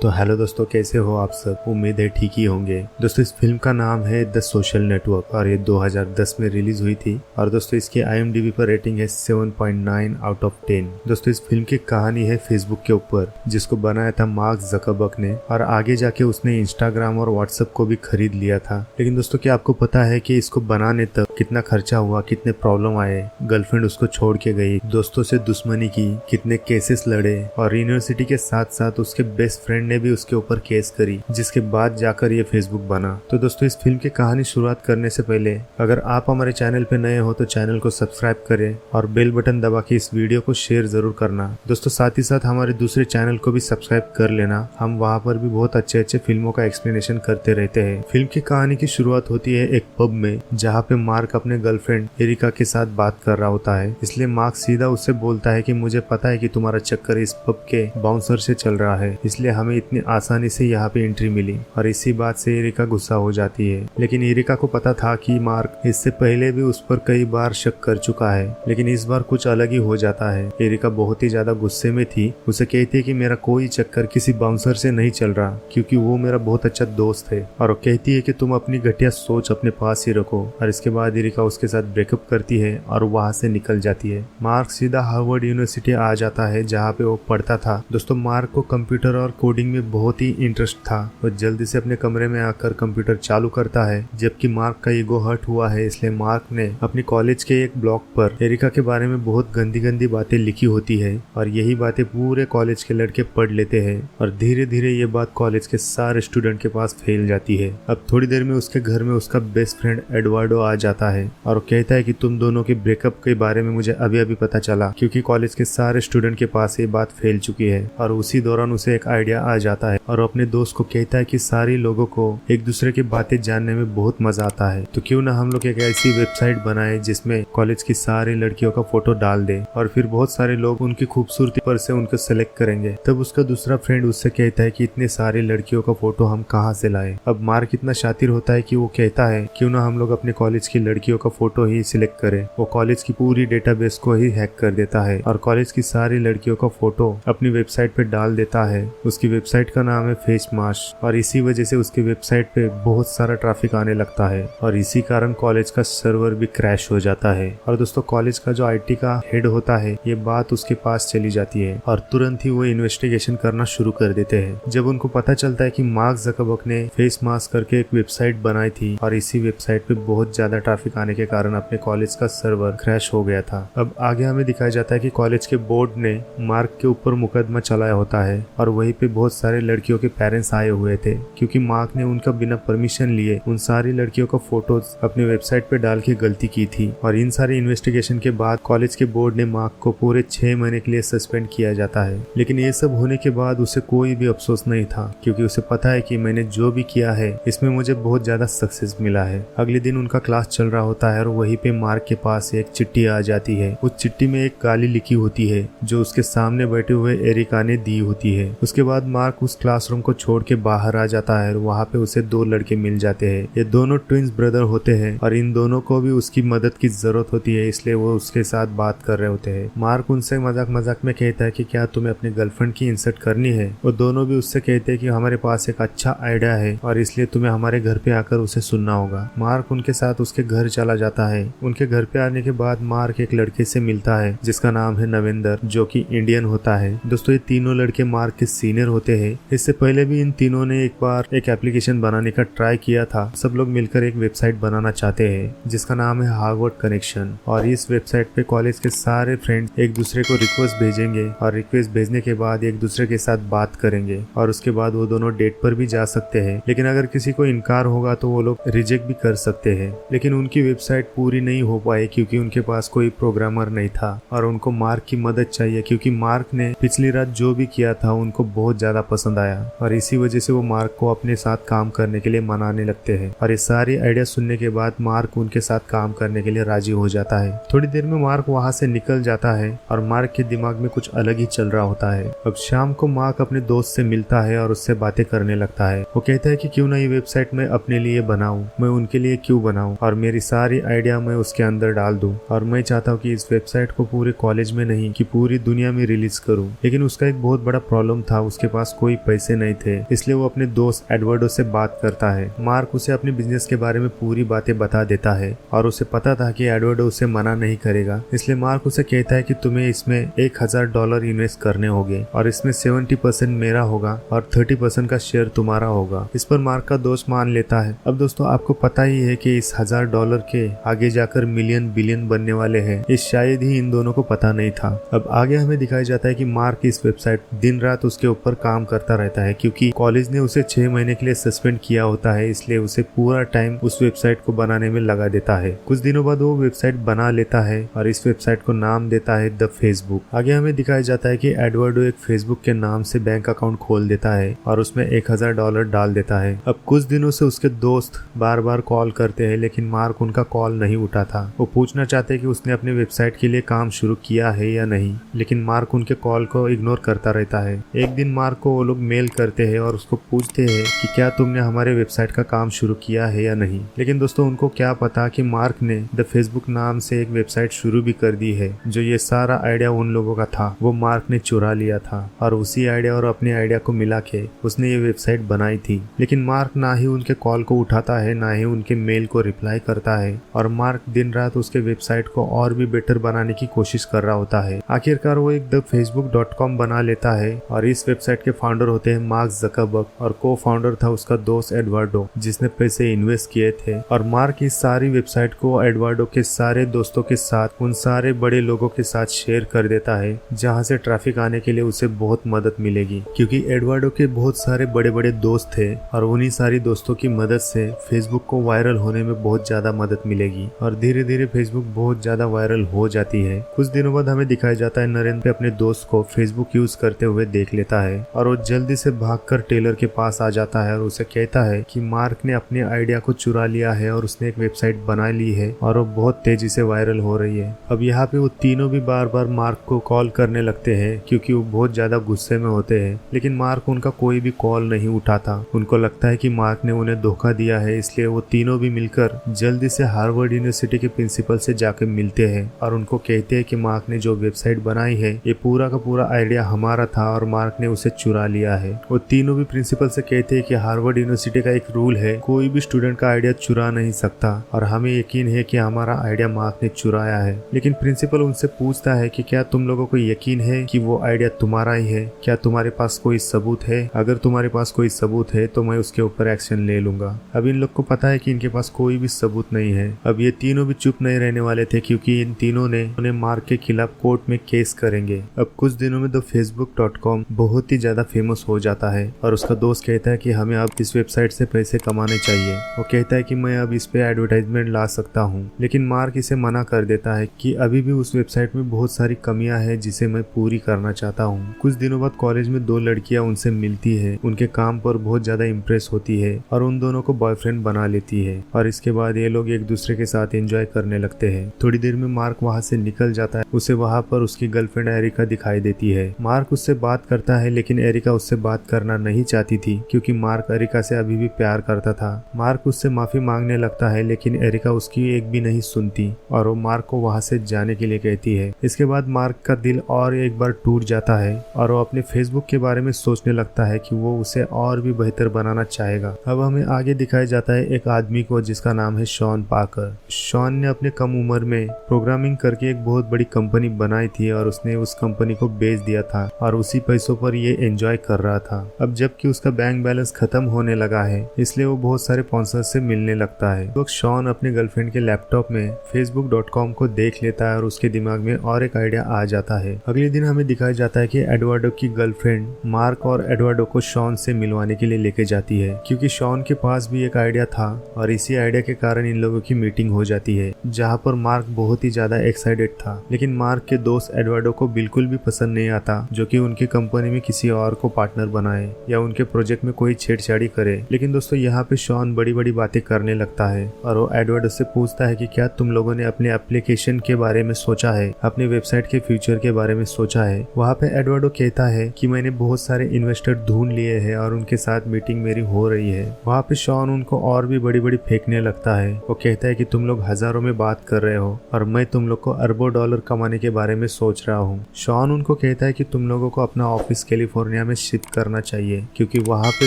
तो हेलो दोस्तों, कैसे हो आप सब। उम्मीद है ठीक ही होंगे। दोस्तों इस फिल्म का नाम है द सोशल नेटवर्क और ये 2010 में रिलीज हुई थी और दोस्तों इसकी IMDb पर रेटिंग है 7.9 आउट ऑफ 10। दोस्तों इस फिल्म की कहानी है फेसबुक के ऊपर, जिसको बनाया था मार्क ज़करबर्ग ने और आगे जाके उसने इंस्टाग्राम और व्हाट्सएप को भी खरीद लिया था। लेकिन दोस्तों क्या आपको पता है कि इसको बनाने तक कितना खर्चा हुआ, कितने प्रॉब्लम आए, गर्लफ्रेंड उसको छोड़ के गई, दोस्तों से दुश्मनी की, कितने केसेस लड़े और यूनिवर्सिटी के साथ साथ उसके बेस्ट फ्रेंड ने भी उसके ऊपर केस करी, जिसके बाद जाकर ये फेसबुक बना। तो दोस्तों इस फिल्म की कहानी शुरुआत करने से पहले अगर आप हमारे चैनल पे नए हो तो चैनल को सब्सक्राइब करें और बेल बटन दबा के इस वीडियो को शेयर जरूर करना। दोस्तों साथ ही साथ हमारे दूसरे चैनल को भी सब्सक्राइब कर लेना, हम वहाँ पर भी बहुत अच्छे अच्छे फिल्मों का एक्सप्लेनेशन करते रहते हैं। फिल्म की कहानी की शुरुआत होती है एक पब में, जहाँ पे मार्क अपने गर्लफ्रेंड एरिका के साथ बात कर रहा होता है। इसलिए मार्क सीधा उससे बोलता है कि मुझे पता है कि तुम्हारा चक्कर इस पब के बाउंसर से चल रहा है, इसलिए हमें इतनी आसानी से यहाँ पे एंट्री मिली। और इसी बात से एरिका गुस्सा हो जाती है। लेकिन एरिका को पता था कि मार्क इससे पहले भी उस पर कई बार शक कर चुका है, लेकिन इस बार कुछ अलग ही हो जाता है। एरिका बहुत ही ज्यादा गुस्से में थी। उसे कहती है कि मेरा कोई चक्कर किसी बाउंसर से नहीं चल रहा, क्योंकि वो मेरा बहुत अच्छा दोस्त है। और वो कहती है कि तुम अपनी घटिया सोच अपने पास ही रखो। और इसके बाद एरिका उसके साथ ब्रेकअप करती है और वहाँ से निकल जाती है। मार्क सीधा हार्वर्ड यूनिवर्सिटी आ जाता है, जहाँ पे वो पढ़ता था। दोस्तों मार्क को कंप्यूटर और कोडिंग में बहुत ही इंटरेस्ट था। वो जल्दी से अपने कमरे में आकर कंप्यूटर चालू करता है। जबकि मार्क का ईगो हर्ट हुआ है, इसलिए मार्क ने अपनी कॉलेज के एक ब्लॉग पर एरिका के बारे में बहुत गंदी गंदी बातें लिखी होती है और यही बातें पूरे कॉलेज के लड़के पढ़ लेते हैं और धीरे धीरे ये बात कॉलेज के सारे स्टूडेंट के पास फैल जाती है। अब थोड़ी देर में उसके घर में उसका बेस्ट फ्रेंड एडवर्डो आ जाता है और वो कहता है कि तुम दोनों के ब्रेकअप के बारे में मुझे अभी अभी पता चला, क्योंकि कॉलेज के सारे स्टूडेंट के पास ये बात फैल चुकी है। और उसी दौरान उसे एक आइडिया आ जाता है और अपने दोस्त को कहता है कि सारे लोगों को एक दूसरे की बातें जानने में बहुत मजा आता है, तो क्यों ना हम लोग एक ऐसी वेबसाइट बनाए जिसमें कॉलेज की सारी लड़कियों का फोटो डाल दे और फिर बहुत सारे लोग उनकी खूबसूरती पर से उनको सेलेक्ट करेंगे। तब उसका दूसरा फ्रेंड उससे कहता है कि इतने सारी लड़कियों का फोटो हम कहाँ से लाए। अब मार्क इतना शातिर होता है कि वो कहता है क्यों ना हम लोग अपने कॉलेज की लड़कियों का फोटो ही सिलेक्ट करें। वो कॉलेज की पूरी डेटाबेस को ही हैक कर देता है और कॉलेज की सारी लड़कियों का फोटो अपनी वेबसाइट पे डाल देता है। उसकी वेबसाइट का नाम है फेसमाश और इसी वजह से उसकी वेबसाइट पे बहुत सारा ट्रैफिक आने लगता है और इसी कारण कॉलेज का सर्वर भी क्रैश हो जाता है। और दोस्तों कॉलेज का जो IT का हेड होता है, ये बात उसके पास चली जाती है और तुरंत ही वो इन्वेस्टिगेशन करना शुरू कर देते हैं। जब उनको पता चलता है कि मार्क ज़करबर्ग ने फेस मास्क करके एक वेबसाइट बनाई थी और इसी वेबसाइट पे बहुत ज्यादा ट्रैफिक आने के कारण अपने कॉलेज का सर्वर क्रैश हो गया था। अब आगे हमें दिखाया जाता है कि कॉलेज के बोर्ड ने मार्क के ऊपर मुकदमा चलाया होता है और वहीं पे बहुत सारे लड़कियों के पेरेंट्स आए हुए थे, क्योंकि मार्क ने उनका बिना परमिशन लिए उन सारी लड़कियों का फोटोज अपने वेबसाइट पे डाल के गलती की थी। और इन सारे इन्वेस्टिगेशन के बाद कॉलेज के बोर्ड ने मार्क को पूरे 6 महीने के लिए सस्पेंड किया जाता है। लेकिन ये सब होने के बाद उसे कोई भी अफसोस नहीं था, क्योंकि उसे पता है कि मैंने जो भी किया है इसमें मुझे बहुत ज्यादा सक्सेस मिला है। अगले दिन उनका क्लास चल रहा होता है और वहीं पे मार्क के पास एक चिट्ठी आ जाती है। उस चिट्ठी में एक गाली लिखी होती है जो उसके सामने बैठे हुए एरिका ने दी होती है। उसके बाद मार्क उस क्लासरूम को छोड़ के बाहर आ जाता है और वहाँ पे उसे 2 लड़के मिल जाते हैं। ये दोनों ट्विंस ब्रदर होते हैं और इन दोनों को भी उसकी मदद की जरूरत होती है, इसलिए वो उसके साथ बात कर रहे होते हैं। मार्क उनसे मजाक मजाक में कहता है कि क्या तुम्हें अपने गर्लफ्रेंड की इंसल्ट करनी है। वो दोनों भी उससे कहते हैं कि हमारे पास एक अच्छा आइडिया है और इसलिए तुम्हें हमारे घर पे आकर उसे सुनना होगा। मार्क उनके साथ उसके घर चला जाता है। उनके घर पे आने के बाद मार्क एक लड़के से मिलता है जिसका नाम है नवेंद्र, जो कि इंडियन होता है। दोस्तों ये तीनों लड़के मार्क के सीनियर होते हैं। इससे पहले भी इन तीनों ने एक बार एक एप्लीकेशन बनाने का ट्राई किया था। सब लोग मिलकर एक वेबसाइट बनाना चाहते हैं जिसका नाम है हार्वर्ड कनेक्शन और इस वेबसाइट पे कॉलेज के सारे फ्रेंड एक दूसरे को रिक्वेस्ट भेजेंगे और रिक्वेस्ट भेजने के बाद एक दूसरे के साथ बात करेंगे और उसके बाद वो दोनों डेट पर भी जा सकते हैं। लेकिन अगर किसी को इनकार होगा तो वो लोग रिजेक्ट भी कर सकते हैं। लेकिन उनकी वेबसाइट पूरी नहीं हो पाई क्योंकि उनके पास कोई प्रोग्रामर नहीं था और उनको मार्क की मदद चाहिए, क्योंकि मार्क ने पिछली रात जो भी किया था उनको बहुत ज्यादा पसंद आया और इसी वजह से वो मार्क को अपने साथ काम करने के लिए मनाने लगते हैं। और ये सारी आइडिया सुनने के बाद मार्क उनके साथ काम करने के लिए राजी हो जाता है। थोड़ी देर में मार्क वहाँ से निकल जाता है और मार्क के दिमाग में कुछ अलग ही चल रहा होता है। अब शाम को मार्क अपने दोस्त से मिलता है और उससे बातें करने लगता है। वो कहता है कि क्यों ना ये वेबसाइट मैं अपने लिए बनाऊं, मैं उनके लिए क्यों बनाऊं और मेरी सारी आइडिया मैं उसके अंदर डाल दूं और मैं चाहता हूँ कि इस वेबसाइट को पूरे कॉलेज में नहीं कि पूरी दुनिया में रिलीज करूं। लेकिन उसका एक बहुत बड़ा प्रॉब्लम था, उसके पास पास कोई पैसे नहीं थे, इसलिए वो अपने दोस्त एडवर्डो से बात करता है। मार्क उसे अपने बिजनेस के बारे में पूरी बातें बता देता है और उसे पता था कि एडवर्डो उसे मना नहीं करेगा, इसलिए मार्क उसे कहता है कि तुम्हें इसमें $1000 इन्वेस्ट करने होंगे और इसमें 70% मेरा होगा और 30% का शेयर तुम्हारा होगा। इस पर मार्क का दोस्त मान लेता है। अब दोस्तों आपको पता ही है कि इस $1000 के आगे जाकर मिलियन बिलियन बनने वाले हैं, ये शायद ही इन दोनों को पता नहीं था। अब आगे हमें दिखाया जाता है कि मार्क इस वेबसाइट दिन रात उसके ऊपर काम करता रहता है, क्योंकि कॉलेज ने उसे 6 महीने के लिए सस्पेंड किया होता है, इसलिए उसे पूरा टाइम उस वेबसाइट को बनाने में लगा देता है। कुछ दिनों बाद वो वेबसाइट बना लेता है और इस वेबसाइट को नाम देता है द फेसबुक। आगे हमें दिखाया जाता है कि एडवर्डो एक फेसबुक के नाम से बैंक अकाउंट खोल देता है और उसमें $1000 डाल देता है। अब कुछ दिनों से उसके दोस्त बार बार कॉल करते हैं, लेकिन मार्क उनका कॉल नहीं उठाता। वो पूछना चाहते हैं कि उसने अपने वेबसाइट के लिए काम शुरू किया है या नहीं, लेकिन मार्क उनके कॉल को इग्नोर करता रहता है। एक दिन मार्क को वो लोग मेल करते हैं और उसको पूछते हैं कि क्या तुमने हमारे वेबसाइट का काम शुरू किया है या नहीं। लेकिन दोस्तों उनको क्या पता कि मार्क ने द फेसबुक नाम से एक वेबसाइट शुरू भी कर दी है, जो ये सारा आइडिया उन लोगों का था वो मार्क ने चुरा लिया था और उसी आइडिया और अपने आइडिया को मिला के उसने ये वेबसाइट बनाई थी। लेकिन मार्क ना ही उनके कॉल को उठाता है, ना ही उनके मेल को रिप्लाई करता है और मार्क दिन रात उसके वेबसाइट को और भी बेटर बनाने की कोशिश कर रहा होता है। आखिरकार वो एक thefacebook.com बना लेता है और इस वेबसाइट के फाउंडर होते हैं मार्क ज़करबर्ग और को फाउंडर था उसका दोस्त एडवर्डो, जिसने पैसे इन्वेस्ट किए थे। और मार्क इस सारी वेबसाइट को एडवर्डो के सारे दोस्तों के साथ उन सारे बड़े लोगों के साथ शेयर कर देता है, जहाँ से ट्रैफिक आने के लिए उसे बहुत मदद मिलेगी, क्योंकि एडवर्डो के बहुत सारे बड़े बड़े दोस्त थे और उन्हीं सारी दोस्तों की मदद से फेसबुक को वायरल होने में बहुत ज्यादा मदद मिलेगी और धीरे धीरे फेसबुक बहुत ज्यादा वायरल हो जाती है। कुछ दिनों बाद हमें दिखाया जाता है नरेंद्र अपने दोस्त को फेसबुक यूज करते हुए देख लेता है और वो जल्दी से भागकर टेलर के पास आ जाता है और उसे कहता है कि मार्क ने अपने आइडिया को चुरा लिया है और उसने एक वेबसाइट बना ली है और वो बहुत तेजी से वायरल हो रही है। अब यहाँ पे वो तीनों भी बार बार मार्क को कॉल करने लगते हैं, क्योंकि वो बहुत ज्यादा गुस्से में होते हैं, लेकिन मार्क उनका कोई भी कॉल नहीं उठाता। उनको लगता है कि मार्क ने उन्हें धोखा दिया है, इसलिए वो तीनों भी मिलकर जल्दी से हार्वर्ड यूनिवर्सिटी के प्रिंसिपल से जाकर मिलते हैं और उनको कहते हैं कि मार्क ने जो वेबसाइट बनाई है ये पूरा का पूरा आइडिया हमारा था और मार्क ने उसे चुरा लिया है। वो तीनों भी प्रिंसिपल से कहते हैं कि हार्वर्ड यूनिवर्सिटी का एक रूल है, कोई भी स्टूडेंट का आइडिया चुरा नहीं सकता और हमें यकीन है कि हमारा आइडिया मार्क ने चुराया है। लेकिन प्रिंसिपल उनसे पूछता है कि क्या तुम लोगों को यकीन है कि वो आइडिया तुम्हारा ही है? क्या तुम्हारे पास कोई सबूत है? अगर तुम्हारे पास कोई सबूत है तो मैं उसके ऊपर एक्शन ले लूंगा। अब इन लोग को पता है कि इनके पास कोई भी सबूत नहीं है। अब ये तीनों भी चुप नहीं रहने वाले थे, क्योंकि इन तीनों ने उन्हें मार्क के खिलाफ कोर्ट में केस करेंगे। अब कुछ दिनों में thefacebook.com बहुत ही ज्यादा फेमस हो जाता है और उसका दोस्त कहता है कि हमें अब इस वेबसाइट से पैसे कमाने चाहिए। वो कहता है कि मैं अब इस पे एडवर्टाइजमेंट ला सकता हूँ, लेकिन मार्क इसे मना कर देता है कि अभी भी उस वेबसाइट में बहुत सारी कमियां हैं जिसे मैं पूरी करना चाहता हूँ। कुछ दिनों बाद कॉलेज में 2 लड़कियां उनसे मिलती है, उनके काम पर बहुत ज्यादा इम्प्रेस होती है और उन दोनों को बॉयफ्रेंड बना लेती है और इसके बाद ये लोग एक दूसरे के साथ एंजॉय करने लगते हैं। थोड़ी देर में मार्क वहाँ से निकल जाता है। उसे वहाँ पर उसकी गर्लफ्रेंड एरिका दिखाई देती है। मार्क उससे बात करता है, लेकिन एरिका उससे बात करना नहीं चाहती थी, क्योंकि मार्क एरिका से अभी भी प्यार करता था। मार्क उससे माफी मांगने लगता है, लेकिन एरिका उसकी एक भी नहीं सुनती और वो मार्क को वहाँ से जाने के लिए कहती है। इसके बाद मार्क का दिल और एक बार टूट जाता है और वो अपने फेसबुक के बारे में सोचने लगता है कि वो उसे और भी बेहतर बनाना चाहेगा। अब हमें आगे दिखाया जाता है एक आदमी को जिसका नाम है शॉन पार्कर। शॉन ने अपने कम उम्र में प्रोग्रामिंग करके एक बहुत बड़ी कंपनी बनाई थी और उसने उस कंपनी को बेच दिया था और उसी पैसों पर ये एंजॉय कर रहा था। अब जबकि उसका बैंक बैलेंस खत्म होने लगा है, इसलिए वो बहुत सारे स्पॉन्सर से मिलने लगता है। तो शॉन अपने गर्लफ्रेंड के लैपटॉप में facebook.com को देख लेता है और उसके दिमाग में और एक आइडिया आ जाता है। अगले दिन हमें दिखाया जाता है कि एडवर्डो की गर्लफ्रेंड मार्क और एडवर्डो को शॉन से मिलवाने के लिए लेके जाती है, क्योंकि शॉन के पास भी एक आइडिया था और इसी आइडिया के कारण इन लोगों की मीटिंग हो जाती है, जहाँ पर मार्क बहुत ही ज्यादा एक्साइटेड था। लेकिन मार्क के दोस्त एडवर्डो को बिल्कुल भी पसंद नहीं आता जो कि उनकी कंपनी में किसी और को पार्टनर बनाए या उनके प्रोजेक्ट में कोई छेड़छाड़ी करे। लेकिन दोस्तों यहाँ पे शॉन बड़ी बड़ी बातें करने लगता है और वो एडवर्डो से पूछता है कि क्या तुम लोगों ने अपने एप्लीकेशन के बारे में सोचा है, अपने वेबसाइट के फ्यूचर के बारे में सोचा है। वहाँ पे एडवर्डो कहता है कि मैंने बहुत सारे इन्वेस्टर ढूंढ लिए हैं और उनके साथ मीटिंग मेरी हो रही है। वहाँ पे शॉन उनको और भी बड़ी बड़ी फेंकने लगता है। वो कहता है कि तुम लोग हजारों में बात कर रहे हो और मैं तुम लोग को अरबों डॉलर कमाने के बारे में सोच रहा हूँ। शॉन उनको कहता है कि तुम लोगों को अपना ऑफिस कैलिफोर्निया कैलिफोर्निया में शिफ्ट करना चाहिए, क्योंकि वहाँ पे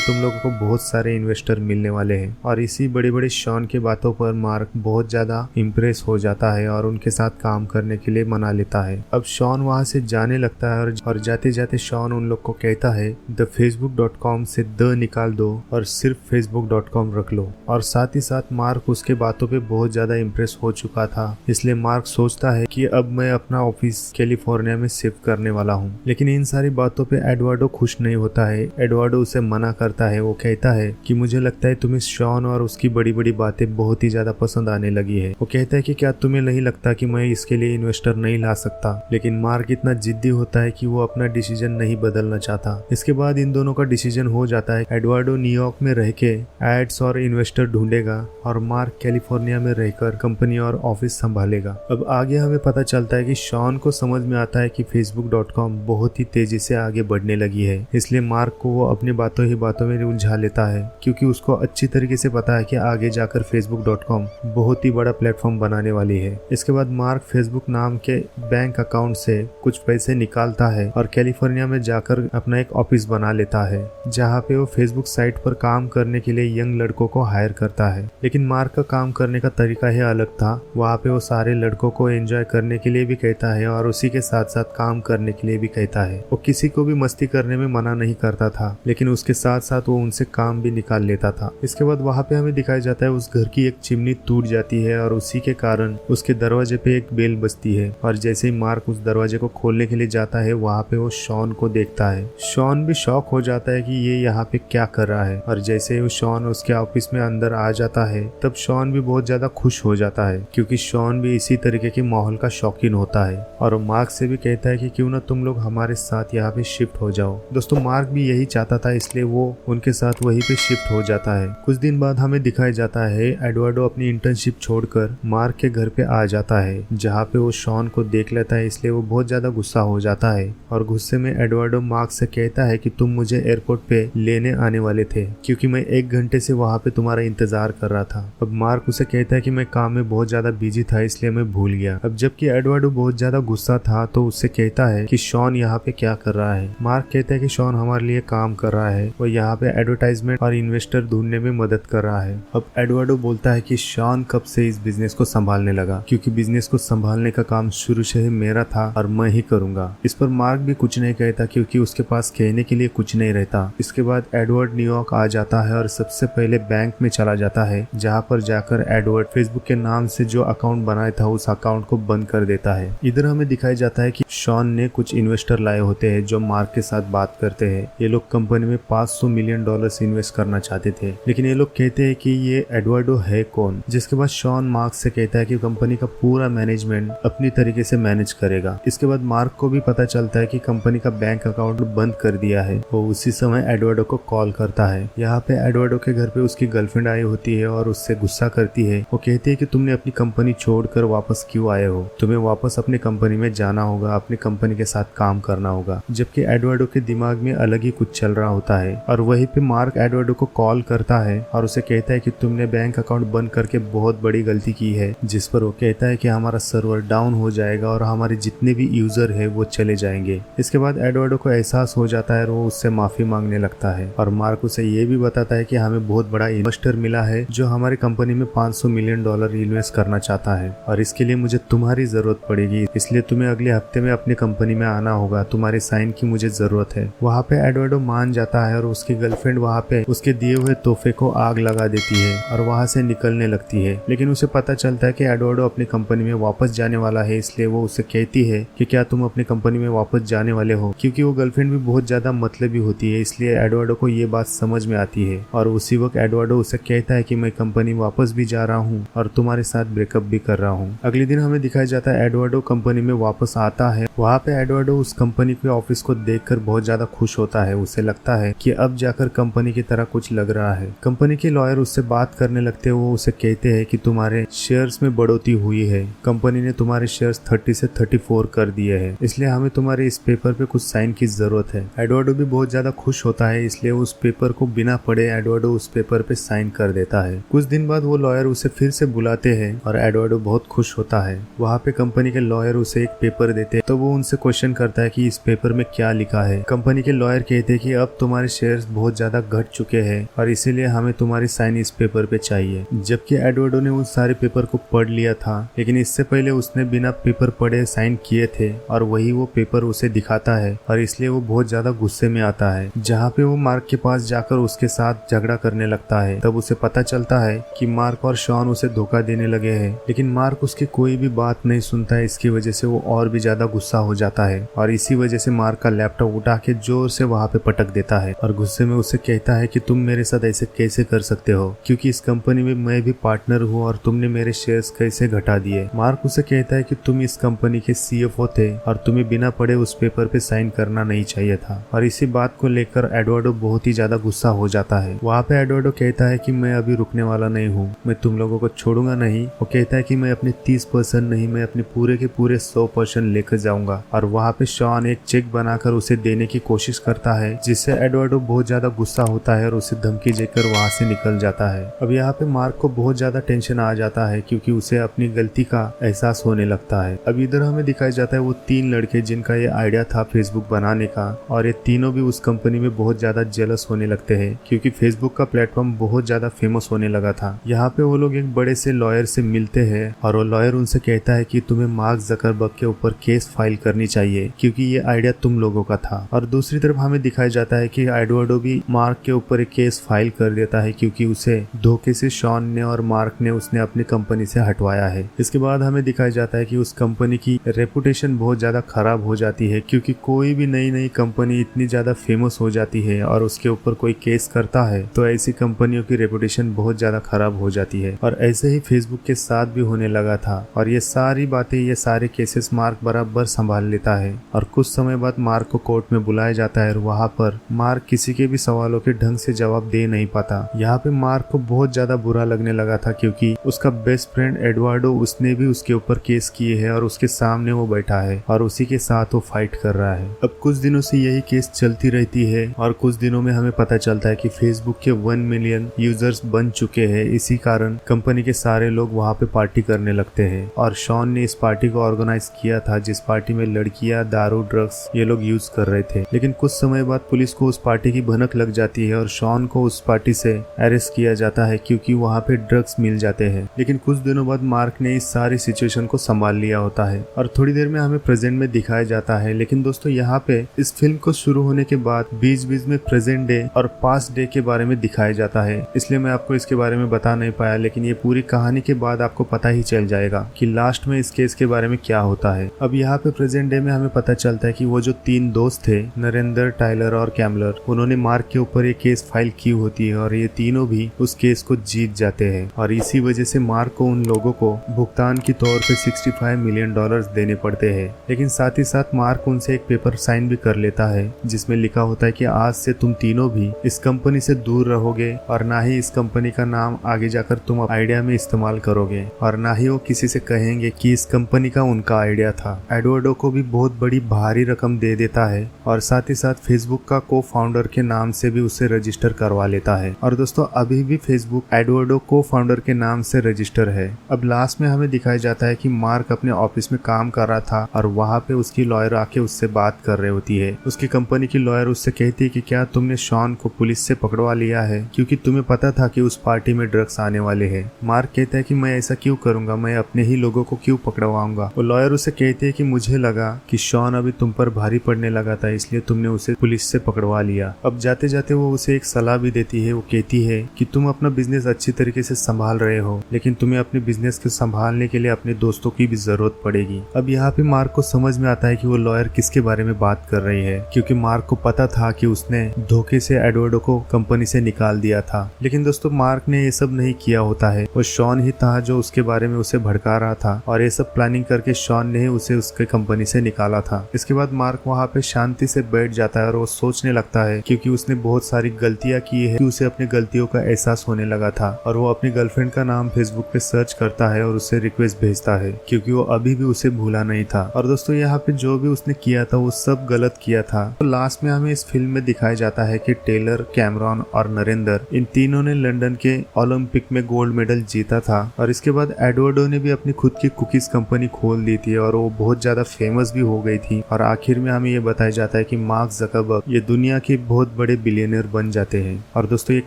तुम लोगों को बहुत सारे इन्वेस्टर मिलने वाले हैं। और इसी बड़े बड़े शॉन की बातों पर मार्क बहुत ज्यादा इम्प्रेस हो जाता है और उनके साथ काम करने के लिए मना लेता है। अब शॉन वहाँ से जाने लगता है और जाते जाते शॉन उन लोग को कहता है द facebook.com से द निकाल दो और सिर्फ facebook.com रख लो। और साथ ही साथ मार्क उसके बातों पे बहुत ज्यादा इम्प्रेस हो चुका था, इसलिए मार्क सोचता है कि अब मैं अपना ऑफिस कैलिफोर्निया में शिफ्ट करने वाला हूँ। लेकिन इन सारी बातों पे एडवर्डो खुश नहीं होता है। एडवर्डो उसे मना करता है। वो कहता है कि मुझे लगता है तुम्हें शॉन और उसकी बड़ी बड़ी बातें बहुत ही ज्यादा पसंद आने लगी है। वो कहता है कि क्या तुम्हें नहीं लगता कि मैं इसके लिए इन्वेस्टर नहीं ला सकता। लेकिन मार्क इतना जिद्दी होता है कि वो अपना डिसीजन नहीं बदलना चाहता। इसके बाद इन दोनों का डिसीजन हो जाता है। एडवर्डो न्यूयॉर्क में रह के एड्स और इन्वेस्टर ढूंढेगा और मार्क कैलिफोर्निया में रहकर कंपनी और ऑफिस संभालेगा। अब आगे हमें पता चलता है कि शॉन को समझ में आता है कि facebook.com बहुत ही तेजी से आगे बढ़ने लगी है, इसलिए मार्क को वो अपनी बातों ही बातों में उलझा लेता है, क्योंकि उसको अच्छी तरीके से पता है कि आगे जाकर facebook.com बहुत ही बड़ा प्लेटफॉर्म बनाने वाली है। इसके बाद मार्क फेसबुक नाम के बैंक अकाउंट से कुछ पैसे निकालता है और कैलिफोर्निया में जाकर अपना एक ऑफिस बना लेता है, जहाँ पे वो फेसबुक साइट पर काम करने के लिए यंग लड़कों को हायर करता है। लेकिन मार्क का काम करने का तरीका ही अलग था। वहाँ पे वो सारे लड़कों को एंजॉय करने के लिए भी कहता है और उसी के साथ साथ काम करने के लिए भी कहता है। वो किसी को भी मस्ती करने में मना नहीं करता था, लेकिन उसके साथ साथ वो उनसे काम भी निकाल लेता था। इसके बाद वहाँ पे हमें दिखाया जाता है उस घर की एक चिमनी टूट जाती है और उसी के कारण उसके दरवाजे पे एक बेल बजती है। और जैसे ही मार्क उस दरवाजे को खोलने के लिए जाता है, वहाँ पे वो शॉन को देखता है। शॉन भी शॉक हो जाता है कि ये यहाँ पे क्या कर रहा है। और जैसे ही शॉन उसके ऑफिस में अंदर आ जाता है, तब शॉन भी बहुत ज्यादा खुश हो जाता है, क्योंकि शॉन भी इसी तरीके के माहौल का शौकीन होता है। और मार्क से भी कहता है कि क्यों ना तुम लोग हमारे साथ यहाँ पे शिफ्ट हो जाओ। दोस्तों मार्क भी यही चाहता था, इसलिए वो उनके साथ वहीं पे शिफ्ट हो जाता है। कुछ दिन बाद हमें दिखाया जाता है एडवर्डो अपनी इंटर्नशिप छोड़कर मार्क के घर पे आ जाता है, जहाँ पे वो शॉन को देख लेता है, इसलिए वो बहुत ज्यादा गुस्सा हो जाता है। और गुस्से में एडवर्डो मार्क से कहता है कि तुम मुझे एयरपोर्ट पे लेने आने वाले थे, क्योंकि मैं 1 घंटे से वहाँ पे तुम्हारा इंतजार कर रहा था। अब मार्क उसे कहता है कि मैं काम में बहुत ज्यादा बिजी था, इसलिए मैं भूल गया। अब जबकि एडवर्डो बहुत ज्यादा गुस्सा था, तो उससे कहता है कि शॉन यहाँ पे क्या कर रहा है। मार्क कहता है कि शॉन हमारे लिए काम कर रहा है, वो यहाँ पे एडवर्टाइजमेंट और इन्वेस्टर ढूंढने में मदद कर रहा है। अब एडवर्डो बोलता है कि शॉन कब से इस बिजनेस को संभालने लगा, क्योंकि बिजनेस को संभालने का काम शुरू से ही मेरा था और मैं ही करूंगा। इस पर मार्क भी कुछ नहीं कहता, क्योंकि उसके पास कहने के लिए कुछ नहीं रहता। इसके बाद एडवर्ड न्यूयॉर्क आ जाता है और सबसे पहले बैंक में चला जाता है, जहाँ पर जाकर एडवर्ड फेसबुक के नाम से जो अकाउंट बनाया था उस अकाउंट को बंद कर देता है। इधर हमें दिखाया जाता है कि शॉन ने कुछ इन्वेस्टर लाए होते हैं जो मार्क के साथ बात करते हैं। ये लोग कंपनी में $500 मिलियन इन्वेस्ट करना चाहते थे, लेकिन ये लोग कहते हैं कि ये एडवर्डो है कौन। जिसके बाद शॉन मार्क से कहता है कि कंपनी का पूरा मैनेजमेंट अपनी तरीके से मैनेज करेगा। इसके बाद मार्क को भी पता चलता है कि कंपनी का बैंक अकाउंट बंद कर दिया है। वो उसी समय एडवर्डो को कॉल करता है। यहाँ पे एडवर्डो के घर पे उसकी गर्लफ्रेंड आई होती है और उससे गुस्सा करती है। वो कहती है कि तुमने अपनी कंपनी छोड़कर वापस क्यों आए हो, तुम्हें वापस अपनी कंपनी में जाना होगा, अपनी कंपनी के साथ काम करना होगा। जबकि एडवर्डो के दिमाग में अलग ही कुछ चल रहा होता है। और वहीं पे मार्क एडवर्डो को कॉल करता है और उसे कहता है कि तुमने बैंक अकाउंट बंद करके बहुत बड़ी गलती की है। जिस पर वो कहता है कि हमारा सर्वर डाउन हो जाएगा और हमारे जितने भी यूजर है वो चले जाएंगे। इसके बाद एडवर्डो को एहसास हो जाता है और वो उससे माफी मांगने लगता है। और मार्क उसे ये भी बताता है कि हमें बहुत बड़ा इन्वेस्टर मिला है जो हमारी कंपनी में $500 मिलियन इन्वेस्ट करना चाहता है, और इसके लिए मुझे तुम्हारी जरूरत पड़ेगी, इसलिए तुम्हें अगले हफ्ते में अपनी कंपनी में आना होगा, तुम्हारे साइन की मुझे जरूरत है। वहाँ पे एडवर्डो मान जाता है और उसकी गर्लफ्रेंड वहाँ पे उसके दिए हुए तोहफे को आग लगा देती है और वहाँ से निकलने लगती है। लेकिन उसे पता चलता है कि एडवर्डो अपनी कंपनी में वापस जाने वाला है, इसलिए वो उसे कहती है कि क्या तुम अपनी कंपनी में वापस जाने वाले हो, क्योंकि वो गर्लफ्रेंड भी बहुत ज्यादा मतलबी होती है। इसलिए एडवर्डो को ये बात समझ में आती है और उसी वक्त एडवर्डो उसे कहता है कि मैं कंपनी वापस भी जा रहा हूँ और तुम्हारे साथ ब्रेकअप भी कर रहा हूँ। अगले दिन हमें दिखाया जाता है एडवर्डो कंपनी में वापस आता है। वहाँ पे एडवर्डो उस कंपनी के ऑफिस को देखकर बहुत ज्यादा खुश होता है। उसे लगता है कि अब जाकर कंपनी की तरह कुछ लग रहा है। कंपनी के लॉयर उससे बात करने लगते हैं। वो उसे कहते हैं कि तुम्हारे शेयर्स में बढ़ोतरी हुई है, कंपनी ने तुम्हारे शेयर्स 30 से 34 कर दिए हैं, इसलिए हमें तुम्हारे इस पेपर पे कुछ साइन की जरूरत है। एडवर्डो भी बहुत ज्यादा खुश होता है, इसलिए उस पेपर को बिना पढ़े एडवर्डो उस पेपर पे साइन कर देता है। कुछ दिन बाद वो लॉयर उसे फिर से बुलाते हैं और एडवर्डो बहुत खुश होता है। वहाँ पे कंपनी के लॉयर उसे एक पेपर देते हैं, तो वो उनसे क्वेश्चन करता है कि इस पेपर में क्या लिखा है। कंपनी के लॉयर कहते हैं कि अब तुम्हारे शेयर्स बहुत ज्यादा घट चुके हैं और इसीलिए हमें तुम्हारी साइन इस पेपर पे चाहिए। जबकि एडवर्डो ने उस सारे पेपर को पढ़ लिया था, लेकिन इससे पहले उसने बिना पेपर पढ़े साइन किए थे और वही वो पेपर उसे दिखाता है और इसलिए वो बहुत ज्यादा गुस्से में आता है, जहाँ पे वो मार्क के पास जाकर उसके साथ झगड़ा करने लगता है। तब उसे पता चलता है कि मार्क और शॉन उसे धोखा देने लगे हैं, लेकिन मार्क उसकी कोई भी बात नहीं सुनता है। इसकी वजह से वो और भी ज्यादा गुस्सा हो जाता है और इसी वजह से मार्क का लैपटॉप उठा के जोर से वहाँ पे पटक देता है और गुस्से में उसे कहता है कि तुम मेरे साथ ऐसे कैसे कर सकते हो, क्योंकि इस कंपनी में मैं भी पार्टनर हूँ और तुमने मेरे शेयर्स कैसे घटा दिए। मार्क उसे कहता है कि तुम इस कंपनी के CFO थे और तुम्हें बिना पढ़े उस पेपर पे साइन करना नहीं चाहिए था। और इसी बात को लेकर एडवर्डो बहुत ही ज्यादा गुस्सा हो जाता है। वहाँ पे एडवर्डो कहता है कि मैं अभी रुकने वाला नहीं हूँ, मैं तुम लोगों को छोड़ूंगा नहीं। वो कहता है कि मैं अपने 30% नहीं, मैं अपने पूरे के पूरे 100% लेकर जाऊंगा। और वहाँ पे शॉन एक चेक बनाकर उसे देने की कोशिश करता है, जिससे एडवर्डो बहुत ज्यादा गुस्सा होता है और उसे धमकी देकर वहाँ से निकल जाता है। अब यहाँ पे मार्क को बहुत ज्यादा टेंशन आ जाता है क्योंकि उसे अपनी गलती का एहसास होने लगता है। अब इधर हमें दिखाया जाता है वो 3 लड़के जिनका ये आइडिया था फेसबुक बनाने का, और ये तीनों भी उस कंपनी में बहुत ज्यादा जेलस होने लगते हैं क्योंकि फेसबुक का प्लेटफॉर्म बहुत ज्यादा फेमस होने लगा था। यहाँ पे वो लोग एक बड़े से लॉयर से मिलते हैं और वो लॉयर उनसे कहता है कि तुम्हें मार्क जकरबर्ग के ऊपर केस फाइल करनी चाहिए क्योंकि ये आइडिया तुम लोगों का था। और दूसरी तरफ हमें दिखाया जाता है कि एडवर्डो भी मार्क के ऊपर एक केस फाइल कर देता है क्योंकि उसे धोखे से शॉन ने और मार्क ने उसने अपनी कंपनी से हटवाया है। इसके बाद हमें दिखाया जाता है कि उस कंपनी की रेपुटेशन बहुत ज्यादा खराब हो जाती है क्योंकि कोई भी नई कंपनी इतनी ज्यादा फेमस हो जाती है और उसके ऊपर कोई केस करता है तो ऐसी कंपनियों की रेपुटेशन बहुत ज्यादा खराब हो जाती है। और ऐसे ही फेसबुक के साथ भी होने लगा था और ये सारी बातें, ये सारे केसेस मार्क बराबर संभाल लेता है। और कुछ समय बाद मार्क को कोर्ट में बुलाया जाता है और वहाँ पर मार्क किसी के भी सवालों के ढंग से जवाब दे नहीं पाता। यहाँ पे मार्क को बहुत ज्यादा बुरा लगने लगा था क्योंकि उसका बेस्ट फ्रेंड एडवर्डो, उसने भी उसके ऊपर केस किए है और उसके सामने वो बैठा है और उसी के साथ वो फाइट कर रहा है। अब कुछ दिनों से यही केस चलती रहती है और कुछ दिनों में हमें पता चलता है कि फेसबुक के 1 मिलियन यूजर्स बन चुके हैं। इसी कारण कंपनी के सारे लोग वहाँ पे पार्टी करने लगते हैं और शॉन ने इस पार्टी को ऑर्गेनाइज किया था जिस पार्टी में लड़कियां, दारू, ड्रग्स ये लोग यूज कर रहे थे। लेकिन कुछ समय बाद पुलिस को उस पार्टी की भनक लग जाती है और शॉन को उस पार्टी से अरेस्ट किया जाता है क्योंकि वहाँ पे ड्रग्स मिल जाते हैं। लेकिन कुछ दिनों बाद मार्क ने इस सारी सिचुएशन को संभाल लिया होता है और थोड़ी देर में हमें प्रेजेंट में दिखाया जाता है। लेकिन दोस्तों यहाँ पे इस फिल्म को शुरू होने के बाद बीच बीच में प्रेजेंट डे और पास्ट डे के बारे में दिखाया जाता है, इसलिए मैं आपको इसके बारे में बता नहीं पाया। लेकिन ये पूरी कहानी के बाद आपको पता ही चल जाएगा कि लास्ट में इस केस के बारे में क्या होता है। अब यहाँ पे प्रेजेंट डे में हमें पता चलता है कि वो जो 3 दोस्त थे, नरेंद्र, टाइलर और कैमलर, उन्होंने मार्क के ऊपर ये केस फाइल की होती है और ये तीनों भी उस केस को जीत जाते हैं और इसी वजह से मार्क को उन लोगों को भुगतान के तौर पे $65 मिलियन देने पड़ते हैं। लेकिन साथ ही साथ मार्क उनसे एक पेपर साइन भी कर लेता है जिसमें लिखा होता है कि आज से तुम तीनों भी इस कंपनी से दूर रहोगे और ना ही इस कंपनी का नाम आगे जाकर तुम आइडिया में इस्तेमाल करोगे और ना ही वो किसी से कहेंगे कि इस कंपनी का उनका आइडिया था। एडवर्डो को भी बहुत बड़ी भारी रकम दे देता है और साथ ही साथ फेसबुक का को फाउंडर के नाम से भी उसे रजिस्टर करवा लेता है। और दोस्तों अभी भी फेसबुक एडवर्डो को फाउंडर के नाम से रजिस्टर है। अब लास्ट में हमें दिखाया जाता है कि मार्क अपने ऑफिस में काम कर रहा था और वहाँ पे उसकी लॉयर आके उससे बात कर रही होती है। उसकी कंपनी की लॉयर उससे कहती है कि क्या तुमने शॉन को पुलिस से पकड़वा लिया है क्योंकि तुम्हें पता था कि उस पार्टी में ड्रग्स आने वाले हैं। मार्क कहता है कि मैं ऐसा क्यों करूंगा, मैं अपने ही लोगों को क्यों पकड़वाऊंगा। वो लॉयर उसे कहती है कि मुझे लगा कि शॉन अभी तुम पर भारी पड़ने लगा था इसलिए तुमने उसे पुलिस से पकड़वा लिया। अब जाते जाते वो उसे एक सलाह भी देती है। वो कहती है कि तुम अपना बिजनेस अच्छी तरीके से संभाल रहे हो लेकिन तुम्हें अपने बिजनेस को संभालने के लिए अपने दोस्तों की भी जरूरत पड़ेगी। अब यहाँ पे मार्क को समझ में आता है कि वो लॉयर किसके बारे में बात कर रही है क्योंकि मार्क को पता था कि उसने धोखे से एडवर्डो को कंपनी से निकाल दिया था। लेकिन दोस्तों मार्क ने ये सब नहीं किया होता है, वो शॉन ही था जो उसके बारे में उसे भड़का रहा था और ये सब प्लानिंग करके शॉन ने उसे उसके कंपनी से निकाला था। इसके बाद मार्क वहाँ पे शांति से बैठ जाता है और वो सोचने लगता है क्योंकि उसने बहुत सारी गलतियां की है कि उसे अपनी गलतियों का एहसास होने लगा था और वो अपनी गर्लफ्रेंड का नाम फेसबुक पे सर्च करता है और उसे रिक्वेस्ट भेजता है क्योंकि वो अभी भी उसे भूला नहीं था। और दोस्तों यहाँ पे जो भी उसने किया था वो सब गलत किया था। तो लास्ट में हमें इस फिल्म में दिखाया जाता है कि टेलर, कैमरॉन और नरेंद्र, इन तीनों ने लंदन के ओलंपिक में गोल्ड मेडल जीता था और इसके बाद एडवर्डो ने भी अपनी खुद की कुकीज कंपनी खोल दी थी और वो बहुत ज्यादा फेमस भी हो गई थी। और आखिर में हमें ये बताया जाता है है कि मार्क ज़करबर्ग ये दुनिया के बहुत बड़े बिलियनर बन जाते हैं और दोस्तों ये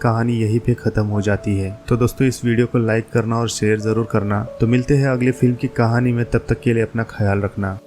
कहानी यहीं पे खत्म हो जाती है। तो दोस्तों इस वीडियो को लाइक करना और शेयर जरूर करना। तो मिलते हैं अगले फिल्म की कहानी में, तब तक के लिए अपना ख्याल रखना।